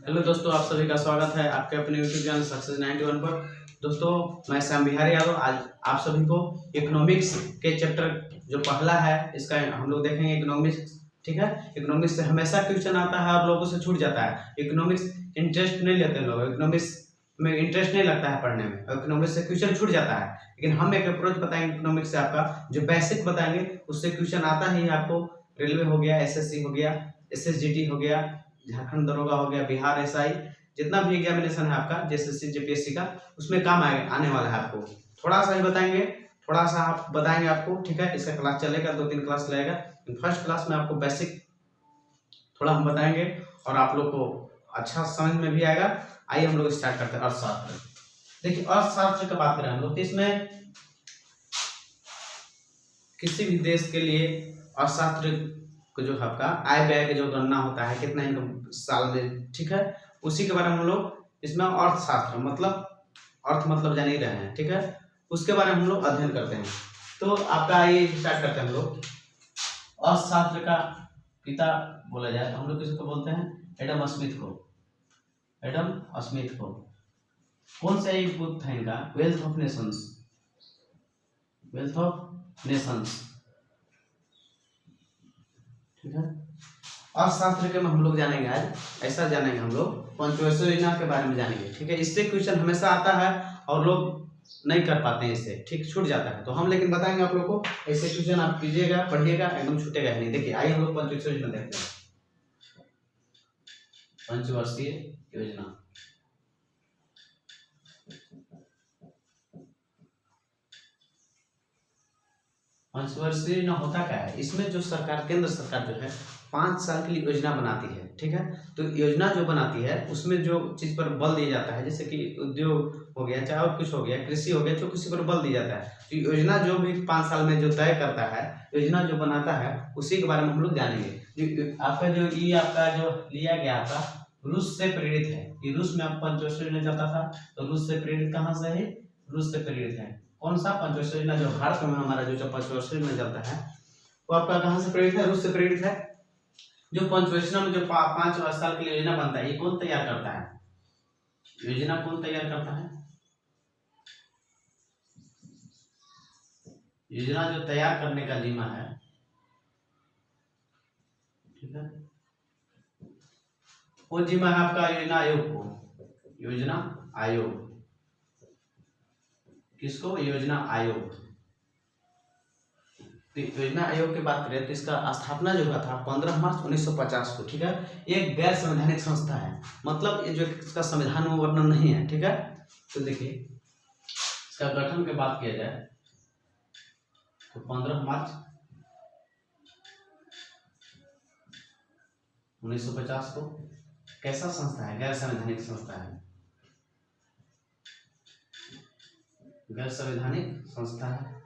Hello दोस्तों, आप सभी का स्वागत है आपके अपने यूट्यूब चैनल सक्सेस 91 पर। दोस्तों, मैं श्याम बिहारी यादव आज आप सभी को इकोनॉमिक्स के चैप्टर जो पहला है इसका हम लोग देखेंगे। इकोनॉमिक्स, ठीक है। इकोनॉमिक्स से हमेशा क्वेश्चन आता है और लोगों से छूट जाता है। इकोनॉमिक्स इंटरेस्ट नहीं लेते लोग, इकोनॉमिक्स में इंटरेस्ट नहीं लगता है पढ़ने में, इकोनॉमिक्स से क्वेश्चन छूट जाता है। लेकिन हम एक अप्रोच बताएंगे इकोनॉमिक्स से, आपका जो बेसिक बताएंगे उससे क्वेश्चन आता ही आपको। रेलवे हो गया, एसएससी हो गया, एसएसजीडी हो गया, झारखंड दरोगा हो गया, बिहार एसआई, जितना भी एग्जामिनेशन है आपका जेएसएससी जेपीएससी का, उसमें काम आने वाला है। आपको थोड़ा सा ही बताएंगे, थोड़ा सा आप बताएंगे आपको, ठीक है। इसका क्लास चलेगा, 2-3 क्लास लगेगा। फर्स्ट क्लास में आपको बेसिक थोड़ा हम बताएंगे और आप लोग को अच्छा समझ में भी आएगा। आइए हम लोग स्टार्ट करते हैं अर्थशास्त्र। देखिए, अर्थशास्त्र की बात करें हम लोग तो इसमें किसी भी देश के लिए अर्थशास्त्र को जो आपका आय व्यय का जो गणना होता है, कितना इनकम साल में, ठीक है, उसी के बारे में हम लोग इसमें अर्थशास्त्र मतलब अर्थ मतलब जान ही रहे हैं, ठीक है, उसके बारे में हम लोग अध्ययन करते हैं। तो आपका ये स्टार्ट करते हैं हम लोग। अर्थशास्त्र का पिता बोला जाए तो हम लोग किसको बोलते हैं? एडम स्मिथ को। एडम स्मिथ को कौन सा एक बुक था इनका? Wealth of Nations. Wealth of Nations, ठीक है। अर्थशास्त्र के में हम लोग जानेंगे आज, ऐसा जानेंगे हम लोग पंचवर्षीय योजना के बारे में जानेंगे, ठीक है। इससे क्वेश्चन हमेशा आता है और लोग नहीं कर पाते हैं इससे, ठीक, छूट जाता है। तो हम लेकिन बताएंगे आप लोग को, ऐसे क्वेश्चन आप कीजिएगा, पढ़िएगा, एकदम छूटेगा नहीं। देखिए, आइए हम लोग पंचवर्षीय योजना देखते हैं। पंचवर्षीय योजना, पंचवर्षीय योजना होता क्या है? इसमें जो सरकार, केंद्र सरकार जो है 5 साल के लिए योजना बनाती है, ठीक है। तो योजना जो बनाती है उसमें जो चीज पर बल दिया जाता है, जैसे कि उद्योग हो गया, चाहे और कुछ हो गया, कृषि हो गया, जो किसी पर बल दिया जाता है। तो योजना जो भी 5 साल में जो तय करता है, योजना जो बनाता है, उसी के बारे में हम लोग जानेंगे। आपका जो ये आपका जो लिया गया आपका रूस से प्रेरित है। ये रूस में आप पंचवर्षीय योजना चलता था, तो रूस से प्रेरित कहाँ से है? रूस से प्रेरित है। कौन सा पंचवर्षीय योजना? जो भारत में हमारा जो पंचवर्षीय योजना चलता है वो आपका कहाँ से प्रेरित है? रूस से प्रेरित है। जो पंचवर्षीय में जो 5 साल के लिए योजना बनता है, ये कौन तैयार करता है? योजना कौन तैयार करता है? योजना जो तैयार करने का जिम्मा है, ठीक है, वो जिम्मा है आपका योजना आयोग को। योजना आयोग किसको? योजना आयोग। तो योजना आयोग की बात करें तो इसका स्थापना जो हुआ था 15 मार्च 1950 को, ठीक है। एक गैर संवैधानिक संस्था है, मतलब ये जो इसका संविधान में वर्णन नहीं है, ठीक है। तो देखिए, इसका गठन की बात किया जाए तो 15 मार्च 1950 को कैसा संस्था है? गैर संवैधानिक संस्था है, गैर संवैधानिक संस्था है।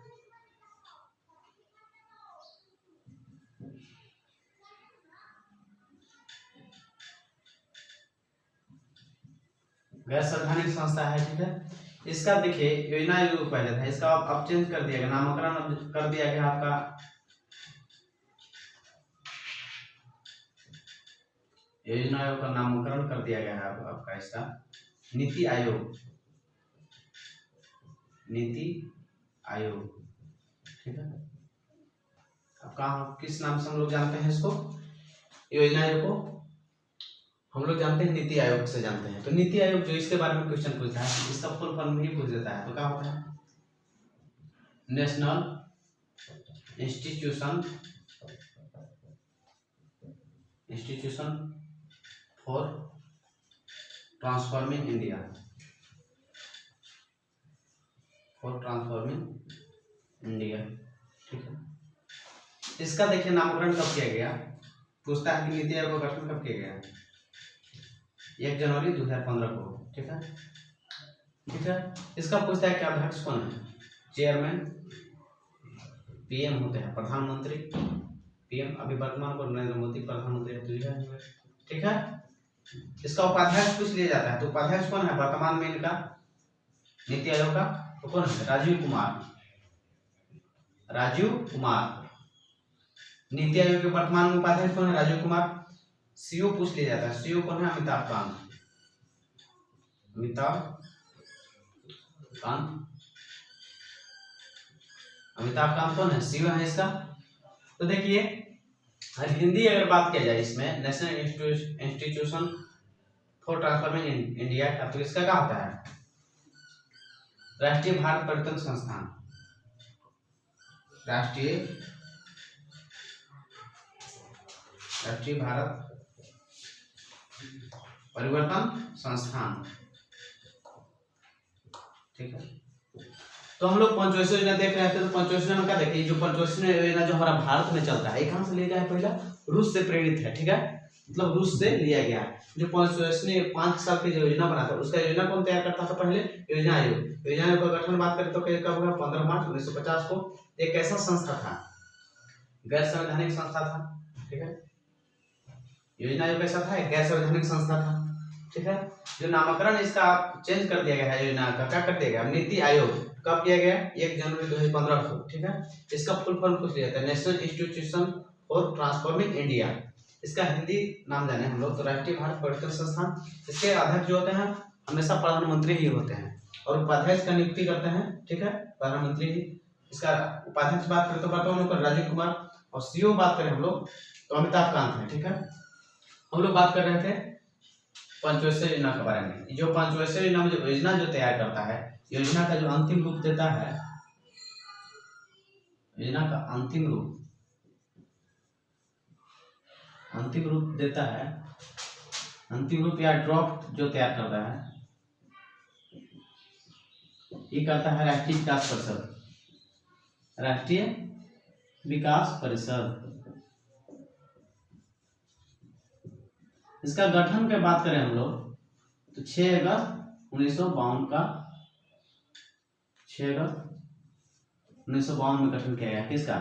गैर संवैधानिक संस्था है, ठीक है। इसका देखिए योजना आयोग पहले था, इसका अब चेंज कर दिया गया, नामकरण कर दिया गया आपका योजना आयोग का नामकरण कर दिया गया है आपका इसका नीति आयोग। नीति आयोग, ठीक है। अब कहाँ किस नाम से हम लोग जानते हैं इसको? योजना आयोग को हम लोग जानते हैं नीति आयोग से जानते हैं। तो नीति आयोग जो इसके बारे में क्वेश्चन पूछता है, इसका फुल फॉर्म ही पूछ देता है, तो क्या होता है? National institution for transforming India, for transforming India, ठीक है। इसका देखिए नामकरण कब किया गया? पूछता है कि नीति आयोग का गठन कब किया गया? 1 जनवरी 2015 को, ठीक है, ठीक है। इसका पूछता है कि अध्यक्ष कौन है? चेयरमैन, पीएम होते हैं, प्रधानमंत्री, पीएम अभी वर्तमान को नरेंद्र मोदी प्रधानमंत्री है, ठीक है। इसका उपाध्यक्ष पूछ लिया जाता है, तो उपाध्यक्ष कौन है वर्तमान में इनका नीति आयोग का? तो कौन है? राजीव कुमार। राजीव कुमार नीति आयोग के वर्तमान में उपाध्यक्ष कौन है? राजीव कुमार। सीईओ पूछ लिया जाता है। सीईओ कौन है? अमिताभ कांत। अमिताभ कांत, अमिताभ कांत कौन है? सीईओ है इसका। तो देखिए हिंदी अगर बात किया जाए इसमें national institution for transforming India का, तो इसका क्या होता है? राष्ट्रीय भारत पर्यटन संस्थान। राष्ट्रीय भारत परिवर्तन संस्थान, ठीक है। तो हम लोग पंचवटी योजना देख रहे थे, तो पंचवटी योजना में क्या देखिए, जो पंचवटी योजना जो हमारा भारत में चलता है, कहाँ से लिया गया है? पहला रूस से प्रेरित है, ठीक है, मतलब रूस से लिया गया है। जो पंचवटी 5 साल की जो योजना बना था, उसका योजना कौन तैयार करता था? पहले योजना आयोग। योजना आयोग का गठन बात करें तो कब हुआ? 15 मार्च 1950 को। एक कैसा संस्था था? गैर संवैधानिक संस्था था, ठीक है। योजना आयोग कैसा था? गैर संवैधानिक संस्था था, ठीक है। जो नामकरण इसका चेंज कर दिया गया है योजना का, क्या कर दिया गया? नीति आयोग। कब किया गया? 1 जनवरी 2015 को, ठीक है। इसका फुल फॉर्म कुछ लिया था, national institution for transforming India. इसका हिंदी नाम जाने हम लोग तो राष्ट्रीय भारत पर्यटन संस्थान। इसके अध्यक्ष जो होते हैं हमेशा प्रधानमंत्री ही होते हैं, और उपाध्यक्ष का नियुक्ति करते हैं, ठीक है, प्रधानमंत्री ही। इसका उपाध्यक्ष बात करें तो हम लोग राजीव कुमार, और सीईओ बात करें हम लोग तो अमिताभ कांत है, ठीक है। हम लोग बात कर रहे थे पंचवटी योजना के बारे में। जो पंचवटी योजना में जो योजना जो तैयार करता है, योजना का जो अंतिम रूप देता है, योजना का अंतिम रूप देता है, अंतिम रूप या ड्राफ्ट जो तैयार करता है, ये करता है राष्ट्रीय विकास परिषद। राष्ट्रीय विकास परिषद। इसका गठन की बात करें हम लोग तो 6 अगस्त 1952 का, 6 अगस्त 1952 में गठन किया गया। किसका?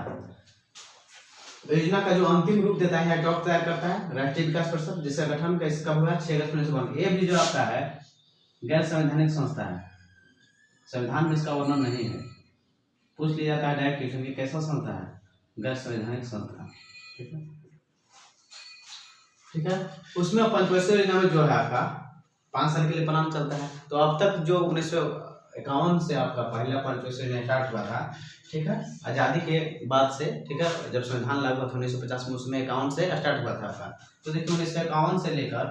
योजना का जो अंतिम रूप देता है, ड्राफ्ट तैयार करता है राष्ट्रीय विकास परिषद, जिसका गठन का इसका हुआ 6 अगस्त 1952। ये भी जो आपका है गैर संवैधानिक संस्था है, संविधान में इसका वर्णन नहीं है। पूछ लिया जाता है डायरेक्ट क्वेश्चन की कैसा संस्था है? गैर संवैधानिक संस्था, ठीक है, ठीक है। उसमें पंचवटी योजना में जो है आपका 5 साल के लिए प्लान चलता है। तो अब तक जो 1951 से आपका पहला पंचवटी योजना स्टार्ट हुआ था, ठीक है, आज़ादी के बाद से, ठीक है, जब संविधान लागू हुआ था 1950 में, उसमें 51 से स्टार्ट हुआ था आपका। तो देखिए 1951 से लेकर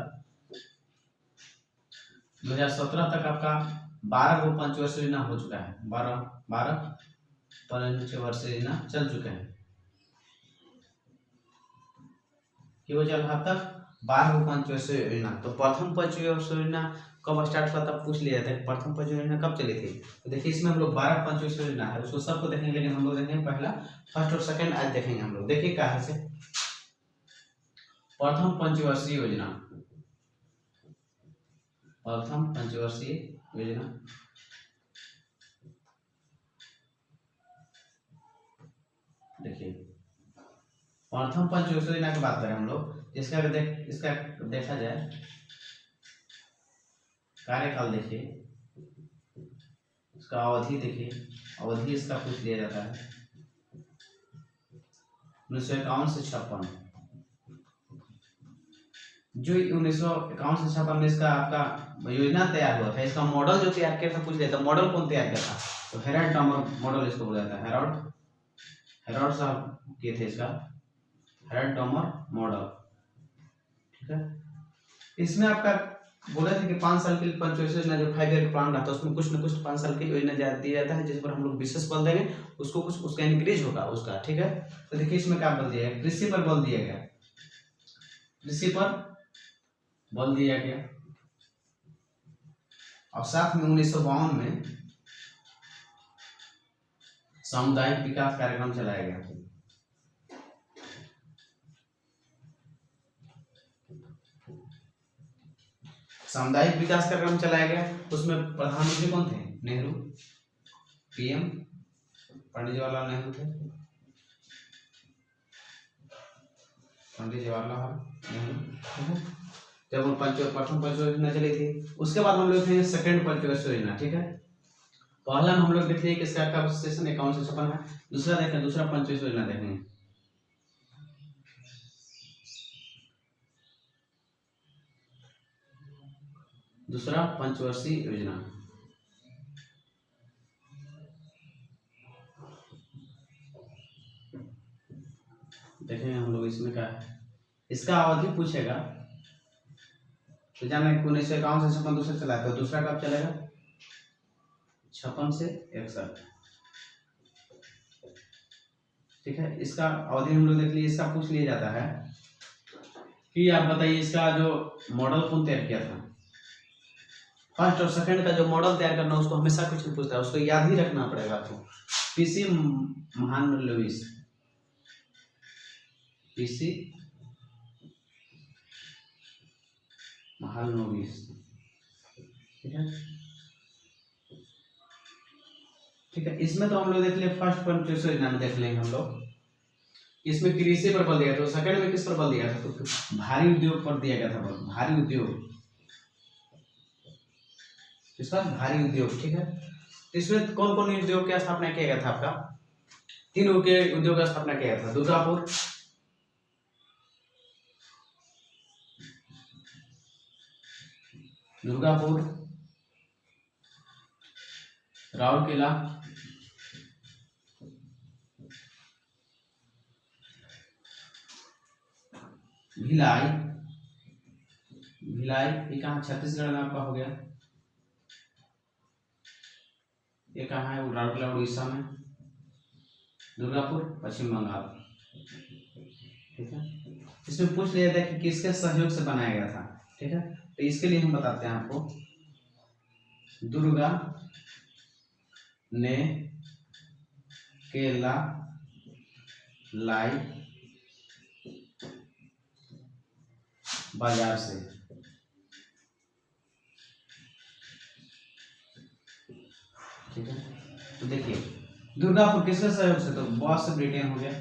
2017 तक आपका 12 गो पंचवर्षीय योजना हो चुका है। 12 पंचवर्षीय योजना चल चुके हैं। कि वो चल रहा तक 12 गो पंचवर्षीय योजना। तो प्रथम पंचवर्षीय योजना कब स्टार्ट हुआ तब पूछ लिया जाता है, प्रथम पंचवर्षीय योजना कब चली थी? तो देखिए इसमें हम लोग 12 पंचवर्षीय योजना है, उसको सबको देखेंगे, लेकिन हम लोग देखेंगे पहला फर्स्ट और सेकंड आज देखेंगे हम लोग। देखिए कहाँ से प्रथम पंचवर्षीय योजना, प्रथम पंचवर्षीय योजना देखिए प्रथम पंचवर्षीय योजना की बात करें हम लोग, इसका इसका देखा जाए कार्यकाल, देखिए इसका अवधि, देखिए अवधि इसका पूछ लिया जाता है 1951 से 56। जो 1951 से 56 में इसका आपका योजना तैयार हुआ था, इसका मॉडल जो तैयार किया था पूछ लिया था, मॉडल कौन तैयार किया था? तो हेराल्ड डॉमर मॉडल इसको बोला जाता है। हेराल्ड साहब किए थे इसका, हेराल्ड डॉमर मॉडल, ठीक है। इसमें आपका बोला था कि 5 साल के लिए पंचवर्षीय योजना जो 5 ईयर का प्लान रहता है, उसमें कुछ न कुछ 5 साल की योजना दिया जाता है, जिस पर हम लोग विशेष बल देंगे, उसको कुछ उसका इंक्रीज होगा उसका, ठीक है। तो देखिए इसमें क्या बल दिया गया? कृषि पर बल दिया गया, कृषि पर बल दिया गया, और साथ में 1952 में सामुदायिक विकास कार्यक्रम चलाया गया। सामुदायिक विकास कार्यक्रम चलाया गया, उसमें प्रधानमंत्री कौन थे? नेहरू, पीएम पंडित जवाहरलाल नेहरू थे, पंडित जवाहरलाल नेहरू, जब वो प्रथम पंचवर्षीय योजना चली थी। उसके बाद हम लोग थे सेकंड पंचवर्षीय योजना, ठीक है। पहला हम लोग देख लिए कि इसका कब सेशन 51 से 56 है। दूसरा देखें, दूसरा पंचवर्षीय योजना देखेंगे, दूसरा पंचवर्षीय योजना। देखेंगे हम लोग इसमें क्या है, इसका अवधि पूछेगा तो जाने 1951 से 56 दूसरा चला है, तो दूसरा कब चलेगा 56 से 61। ठीक है, इसका अवधि हम लोग देख लिए, इसका पूछ लिया जाता है कि आप बताइए इसका जो मॉडल कौन तैयार किया था। फर्स्ट और सेकंड का जो मॉडल तैयार करना उसको हमेशा कुछ नहीं पूछता है, उसको याद ही रखना पड़ेगा। तो पीसी महालनोबिस, पीसी महालनोबिस। ठीक है, ठीक है, इसमें तो हम लोग देख लिए फर्स्ट पंचवर्षीय योजना में देख लेंगे हम लोग। इसमें कृषि पर बल दिया था, तो सेकंड में किस पर बल दिया था, तो भारी उद्योग पर दिया गया था बल, भारी उद्योग, इस पर भारी उद्योग। ठीक है, तो इसमें कौन कौन उद्योग की स्थापना किया गया था, आपका 3 उद्योग की स्थापना किया गया था। दुर्गापुर, राउरकेला, भिलाई, ये कहाँ छत्तीसगढ़ में आपका हो गया, ये कहाँ है राउरकेला उड़ीसा में, दुर्गापुर पश्चिम बंगाल। ठीक है, इसमें पूछ लिया था कि किसके सहयोग से बनाया गया था। ठीक है, तो इसके लिए हम बताते हैं आपको, दुर्गा ने केला लाई बाजार से। ठीक है, तो देखिए दुर्गापुर किसके सहयोग से, तो बॉस से ब्रिटेन हो गया,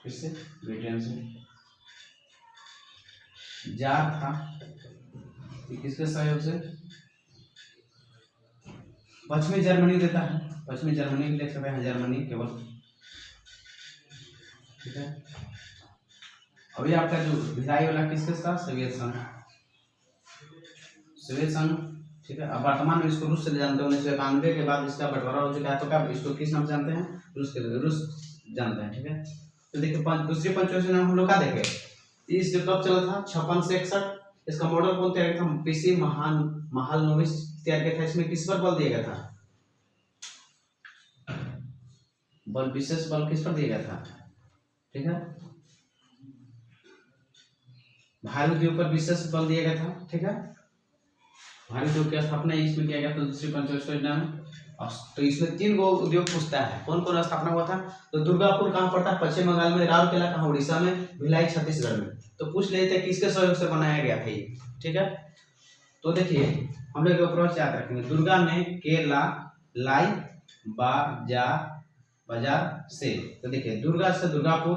किससे ब्रिटेन से। जार था किसके सहयोग से, पश्चिमी जर्मनी देता है, पश्चिमी जर्मनी लिख सकते हैं, जर्मनी केवल। ठीक है, अभी आपका जो भिलाई वाला किसके साथ, सोवियत संघ, सोवियत संघ। ठीक है, अब वर्तमान में इसको रूस से जानते हैं, 1991 के बाद इसका बंटवारा हो चुका है, तो क्या इसको किस नाम से जानते हैं, रूस जानते हैं। ठीक है, तो देखिए दूसरी पंचवर्षीय नाम हम लोग का देखे, इस जो कब चला था 56 से 61। इसका मॉडल कौन तैयार किया था, पीसी महालनोबिस तैयार किया था। इसमें किस पर बल दिया गया था, बल विशेष बल किस पर दिया गया था। ठीक है, भारी उद्योग पर विशेष बल दिया गया था। ठीक है, भारी उद्योग की स्थापना इसमें किया गया था दूसरी पंचवर्षीय योजना में। तो इसमें 3 गो उद्योग पूछता है, कौन कौन स्थापना हुआ था, तो दुर्गापुर कहाँ पड़ता है, पश्चिम बंगाल में, राउरकेला कहाँ उड़ीसा में, भिलाई छत्तीसगढ़ में। तो पूछ लेते हैं किसके सहयोग से बनाया गया था ये। ठीक है, तो देखिए हम लोग अप्रोच याद रखेंगे, दुर्गा ने केला लाई बाजार से। तो देखिए दुर्गा से दुर्गापुर,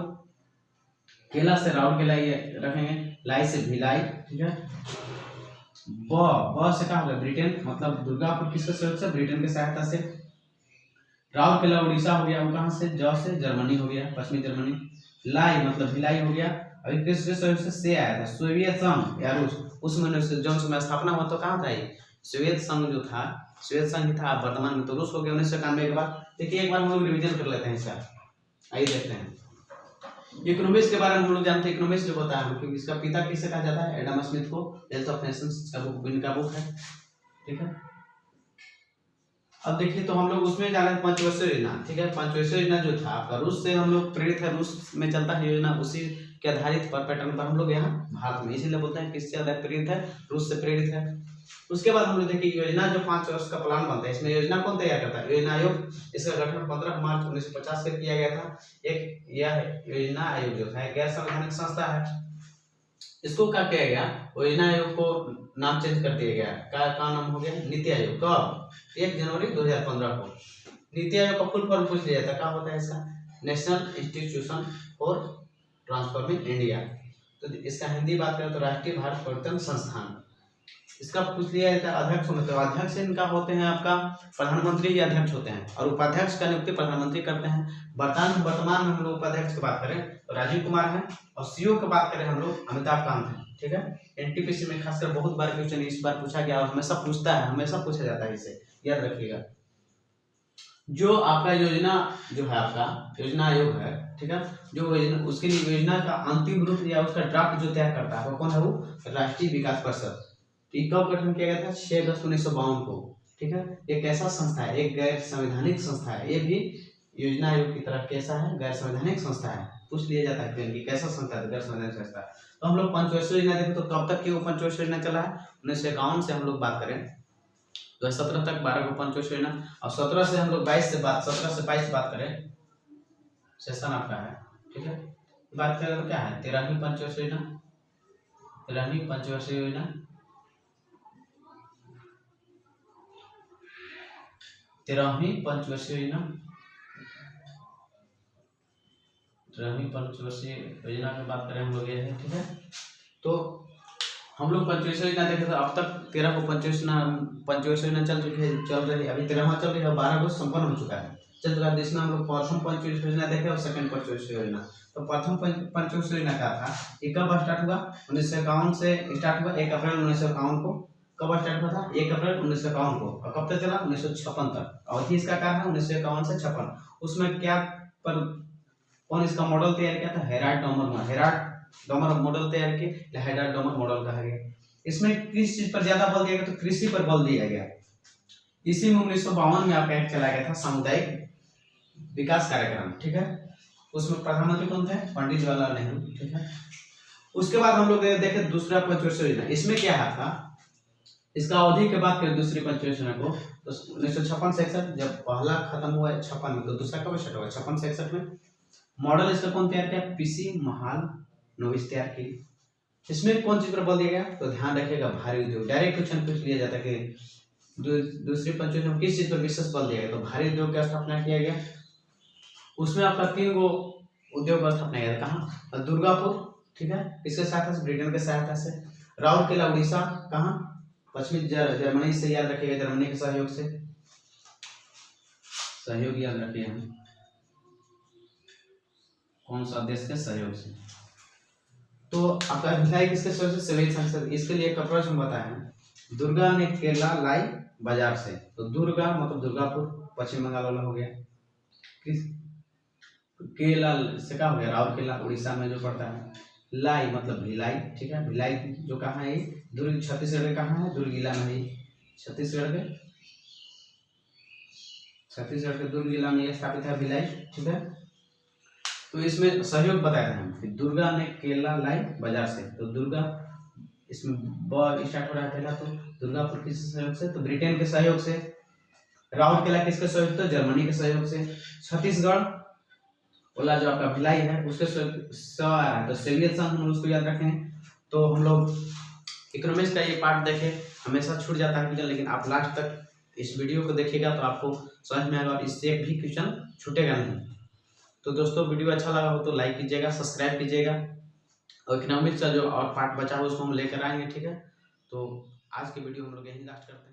केला से राउरकेला ये रखेंगे, लाई से भिलाई। ठीक है, ब से क्या होगा, ब्रिटेन, मतलब दुर्गापुर किसके सहयोग से, ब्रिटेन की सहायता से। राउरकेला उड़ीसा हो गया, वो कहाँ से, ज से जर्मनी हो गया, पश्चिमी जर्मनी। लाई मतलब भिलाई हो गया, अभी किसके सहयोग से आया था, सोवियत संघ या रूस। उसमें जो समय स्थापना हुआ तो कहाँ था ये, सोवियत संघ जो था, सोवियत संघ ही था, वर्तमान में तो रूस हो गया 1991 के बाद। देखिए एक बार हम लोग रिविजन कर लेते हैं इसका, आइए देखते हैं। इकोनॉमिक्स के बारे में हम लोग जानते हैं, इकोनॉमिक्स जो होता है, क्योंकि इसका पिता किसे कहा जाता है, एडम स्मिथ को, वेल्थ ऑफ नेशंस का बुक, इनका बुक है। ठीक है, अब देखिए तो हम लोग उसमें जाने पंचवर्षीय योजना। ठीक है, पंचवर्षीय योजना जो था आपका रूस से हम लोग प्रेरित है, रूस में चलता है योजना, उसी के आधारित पर पैटर्न पर हम लोग यहाँ भारत में, इसीलिए बोलते हैं किससे आधारित प्रेरित है, रूस से प्रेरित है। उसके बाद हम लोग देखिए योजना जो 5 वर्ष का प्लान बनता है, इसमें योजना कौन तैयार करता है, योजना आयोग। इसका गठन 15 मार्च 1950 में किया गया था। एक यह योजना आयोग जो था गैर संवैधानिक संस्था है, इसको क्या किया गया, योजना आयोग को नाम चेंज कर दिया गया, क्या नाम हो गया, नीति आयोग। कब, 1 जनवरी 2015 को। नीति आयोग का फुल फॉर्म पूछ लिया जाता, क्या होता है इसका, national institution for transforming India. तो इसका हिंदी बात करें तो राष्ट्रीय भारत परिवर्तन संस्थान। इसका पूछ लिया जाता है अध्यक्ष होने, तो अध्यक्ष इनका होते हैं आपका प्रधानमंत्री ही अध्यक्ष होते हैं, और उपाध्यक्ष का नियुक्ति प्रधानमंत्री करते हैं। वर्तमान में हम लोग उपाध्यक्ष की बात करें तो राजीव कुमार है। और सीईओ की बात करें हम लोग, अमिताभ कांत है। ठीक है, एनटीपीसी में खासकर बहुत बार क्वेश्चन इस बार पूछा गया और हमेशा पूछता है, हमेशा पूछा जाता है, इसे याद रखिएगा। जो आपका योजना जो है, आपका योजना आयोग है, ठीक है, जो योजना उसके लिए योजना का अंतिम रूप या उसका ड्राफ्ट जो तैयार करता है वो कौन है? वो राष्ट्रीय विकास परिषद। तो ये कब गठन किया गया था? 6/10/1952 को। ठीक है, एक ऐसा संस्था है, एक गैर संवैधानिक संस्था है, ये भी योजना आयोग की तरह कैसा है? गैर संवैधानिक संस्था है। पूछ लिया जाता है कि कैसा संस्था है? गैर संवैधानिक संस्था। तो हम लोग पंचवर्षीय योजना देखें तो कब तक की वो पंचवर्षीय योजना चला है? 1951 से हम लोग बात करें 2017 तक 12 को पंचवर्षीय योजना। और 17 से हम लोग 22 से 22 बात करें, सेशन आपका है। ठीक है, बात करें तो क्या है? 13वीं पंचवर्षीय योजना, 13वीं पंचवर्षीय योजना, 13वीं पंचवर्षीय योजना, 13वीं पंचवर्षीय योजना की बात करें हम लोग ये है। ठीक है, तो हम लोग पंचवर्षीय योजना देखे तो अब तक 13 को पंचवर्षीय योजना चल रही है, अभी 13वां चल रही है और 12 को संपन्न हो चुका है, चल चुका है। जिसमें हम लोग प्रथम पंचवर्षीय योजना देखे और सेकंड पंचवर्षीय योजना। तो प्रथम पंचवर्षीय योजना क्या था? ये कब स्टार्ट हुआ? 1951 से स्टार्ट हुआ, 1 अप्रैल 1951 को। कब स्टार्ट हुआ था? 1 अप्रैल 1951 को। और कब तक चला? 1956 तक। अवधि इसका क्या है? 1951 से 56। उसमें क्या कौन इसका मॉडल तैयार किया था? हेराल्ड डॉमर मॉडल तैयार किया, हेराल्ड डॉमर मॉडल कहा गया। इसमें किस चीज पर ज्यादा बल दिया गया? तो कृषि पर बल दिया गया। इसी में 1952 में आपका एक चलाया गया था सामुदायिक विकास कार्यक्रम। ठीक है, उसमें प्रधानमंत्री कौन थे? पंडित जवाहरलाल नेहरू। ठीक है, उसके बाद हम लोग देखे दूसरा पंचवर्षीय योजना। इसमें क्या था? इसका अवधि के बात करें दूसरी पंचवर्षीय योजना को तो 1956-61 जब पहला खत्म हुआ 56 में, तो दूसरा कब स्टार्ट हुआ? 56-61 में। मॉडल इसका कौन तैयार किया? पीसी महालनोबिस तैयार की। इसमें कौन चीज पर बल दिया गया? तो ध्यान रखिएगा, भारी उद्योग। डायरेक्ट क्वेश्चन पूछ लिया जाता है कि दूसरी पंचवर्षीय में किस चीज पर विशेष बल दिया गया? तो भारी उद्योग का स्थापना किया गया। उसमें आपका 3 गो उद्योग का स्थापना किया गया। कहाँ? दुर्गापुर। ठीक है, इसके सहायता से, ब्रिटेन के सहायता से। राउरकेला उड़ीसा, कहाँ? पश्चिमी जर्मनी से, याद रखिएगा, जर्मनी के सहयोग से, सहयोग याद रखिए हम कौन सा देश के सहयोग से। तो आपका भिलाई किसके सहयोग से? सिविल संसद। इसके लिए एक अप्रोच हम बताए हैं, दुर्गा ने केला लाई बाजार से। तो दुर्गा मतलब दुर्गापुर, पश्चिम बंगाल वाला हो गया। किस केला से क्या हो गया? राउरकेला उड़ीसा में जो पड़ता है। लाई मतलब भिलाई। ठीक है, भिलाई जो कहाँ है? दुर्ग छत्तीसगढ़ में। कहाँ है? दुर्ग जिला में है, छत्तीसगढ़ के दुर्ग जिला में यह स्थापित है भिलाई। ठीक है, तो इसमें सहयोग बताया था हम, दुर्गा ने केला लाई बाजार से। तो दुर्गा इसमें ब स्टार्ट हो रहा है पहला, तो दुर्गापुर किस सहयोग से? तो ब्रिटेन के सहयोग से। राउरकेला किसके सहयोग से? जर्मनी के सहयोग से। छत्तीसगढ़ वाला जो आपका भिलाई है उसके सहयोग, तो सोवियत संघ हम उसको याद रखें। तो हम लोग इकोनॉमिक्स का ये पार्ट देखें, हमेशा छूट जाता है, लेकिन आप लास्ट तक इस वीडियो को देखिएगा तो आपको समझ में आएगा और इससे एक भी क्वेश्चन छूटेगा नहीं। तो दोस्तों, वीडियो अच्छा लगा हो तो लाइक कीजिएगा, सब्सक्राइब कीजिएगा, और इकोनॉमिक्स का जो और पार्ट बचा हो उसको हम लेकर आएंगे। ठीक है, तो आज की वीडियो हम लोग यहीं लास्ट करते हैं।